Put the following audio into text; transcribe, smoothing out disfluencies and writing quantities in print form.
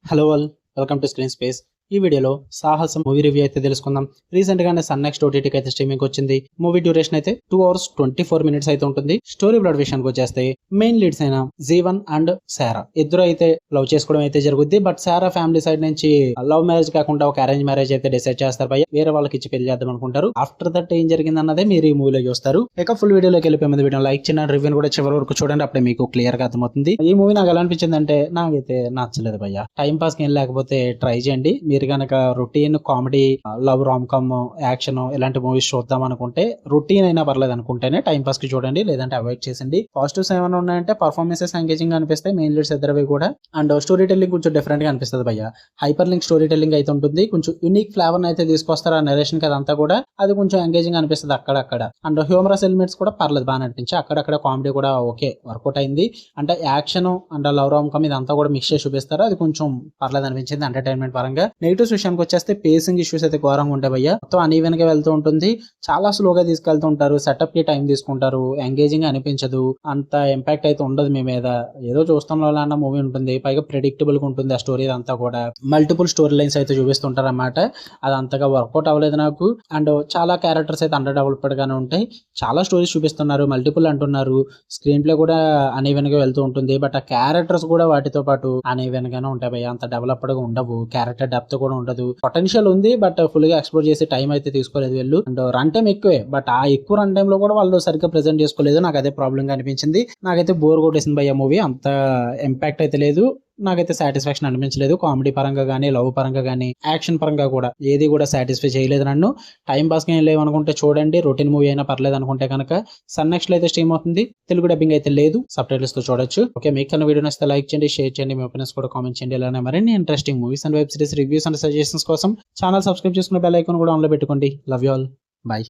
Hello all, welcome to screen space. ఈ వీడియోలో సాహసం మూవీ రివ్యూ అయితే తెలుసుకుందాం. రీసెంట్ గానే సన్ నెక్స్ట్ ఓటీటీకి అయితే స్ట్రీమింగ్ వచ్చింది. మూవీ డ్యూరేషన్ అయితే 2 hours 24 minutes అయితే ఉంటుంది. స్టోరీ బ్లడ్ విషయానికి వచ్చేస్తే మెయిన్ లీడ్స్ అయిన జీవన్ అండ్ సారా ఇద్దరు అయితే లవ్ చేసుకోవడం అయితే జరుగుద్ది. బట్ సారా ఫ్యామిలీ సైడ్ నుంచి లవ్ మ్యారేజ్ కాకుండా ఒక అరేంజ్ మ్యారేజ్ అయితే డిసైడ్ చేస్తారు. భయ్య వేరే వాళ్ళకి ఇచ్చి పెళ్లి చేద్దాం అనుకుంటారు. ఆఫ్టర్ దట్ ఏం జరిగింది అన్నదే మీరు ఈ మూవీలో చూస్తారు. ఇక ఫుల్ వీడియోలోకి వెళ్ళిపోయే ముందు వీడియో లైక్ చేయండి, రివ్యూని కూడా చివరి వరకు చూడండి. అప్పుడే మీకు క్లియర్ గా అర్థమవుతుంది. ఈ మూవీ నాకు ఎలా అనిపించింది అంటే నాకైతే నచ్చలేదు భయ్య. టైం పాస్ కి ఏం లేకపోతే ట్రై చేయండి. మీరు కనుక routine comedy, love, Ram come, action ఇలాంటి మూవీస్ చూద్దాం అనుకుంటే, రొటీన్ అయినా పర్లేదు అనుకుంటేనే టైం పాస్ కి చూడండి, లేదంటే అవాయిడ్ చేసండి. పాజిటివ్స్ ఏమైనా ఉన్నాయంటే పర్ఫార్మెన్సెస్ ఎంగేజింగ్ గా అనిపిస్తాయి మెయిన్ లీడ్స్ ఇద్దరివి కూడా. అండ్ స్టోరీ టెల్లింగ్ కొంచెం డిఫరెంట్ గా అనిపిస్తుంది భయ్య. హైపర్ లింక్ స్టోరీ టెల్లింగ్ అయితే ఉంటుంది. కొంచెం యూనిక్ ఫ్లేవర్ అయితే తీసుకొస్తారు ఆ నరేషన్ కి, అదంతా కూడా అది కొంచెం ఎంగేజింగ్ అనిపిస్తుంది అక్కడక్కడ. అండ్ హ్యూమరస్ ఎలిమెంట్స్ కూడా పర్లేదు, బాగా అనిపించి అక్కడక్కడ కామెడీ కూడా ఓకే వర్కౌట్ అయింది. అంటే action and love, Ram come ఇదంతా కూడా మిక్స్ చేసి చూపిస్తారు. అది కొంచెం పర్లేదు అనిపించింది ఎంటర్టైన్మెంట్ పరంగా. నెగిటివ్స్ విషయానికి వచ్చేస్తే పేసింగ్ ఇష్యూస్ అయితే ఘోరంగా ఉంటాయి భయ్య. మొత్తం అన్ఈవెన్ గా వెళ్తూ ఉంటుంది. చాలా స్లోగా తీసుకెళ్తూ ఉంటారు. సెటప్ కి టైం తీసుకుంటారు. ఎంగేజింగ్ అనిపించదు. అంత ఇంపాక్ట్ అయితే ఉండదు మీ మీద. ఏదో చూస్తాం అన్న మూవీ ఉంటుంది. పైగా ప్రెడిక్టబుల్ గా ఉంటుంది ఆ స్టోరీ అంతా కూడా. మల్టిపుల్ స్టోరీ లైన్స్ అయితే చూపిస్తుంటారు అన్నమాట. అది అంతగా వర్కౌట్ అవ్వలేదు నాకు. అండ్ చాలా క్యారెక్టర్స్ అయితే అండర్ డెవలప్డ్ గానే ఉంటాయి. చాలా స్టోరీస్ చూపిస్తున్నారు, మల్టిపుల్ అంటున్నారు. స్క్రీన్ ప్లే కూడా అన్ఈవెన్ గా వెళ్తూ ఉంటుంది. బట్ ఆ క్యారెక్టర్స్ కూడా వాటితో పాటు అన్ఈవెన్ గానే ఉంటాయి భయ్య. అంత డెవలప్డ్ గా ఉండవు. క్యారెక్టర్ డెప్త్ కూడా ఉండదు. పొటెన్షియల్ ఉంది బట్ ఫుల్ గా ఎక్స్ప్లోర్ చేసి టైం అయితే తీసుకోలేదు వీళ్ళు. అండ్ రన్ టైం ఎక్కువే, బట్ ఆ ఎక్కువ రన్ టైం లో కూడా వాళ్ళు సరిగ్గా ప్రెజెంట్ చేసుకోలేదు. నాకు అదే ప్రాబ్లం గా అనిపించింది. నాకైతే బోర్ కొట్టేసింది భయ్య మూవీ. అంత ఇంపాక్ట్ అయితే లేదు. నాకైతే సాటిస్ఫాక్షన్ అనిపించలేదు. కామెడీ పరంగా కానీ, లవ్ పరంగా కానీ, యాక్షన్ పరంగా కూడా ఏది కూడా సాటిస్ఫై చేయలేదు నన్ను. టైం పాస్ ఏం లేవనుకుంటే చూడండి. రొటీన్ మూవీ అయినా పర్లేదు అనుకుంటే కనుక సన్ నెక్స్ట్ లో అయితే స్ట్రీమ్ అవుతుంది. తెలుగు డబ్బింగ్ అయితే లేదు, సబ్ టైటిల్స్ తో చూడొచ్చు. ఓకే, మీకు కన్నా వీడియో నచ్చితే లైక్ చేయండి, షేర్ చేయండి, మీ ఒపీనియన్స్ కూడా కామెంట్ చేయండి. ఇలానే మరిన్ని interesting movies and web series reviews and suggestions కోసం ఛానల్ సబ్స్క్రైబ్ చేసుకుని బెల్ ఐకాన్ కూడా ఆన్ లో పెట్టుకోండి. Love you all, by.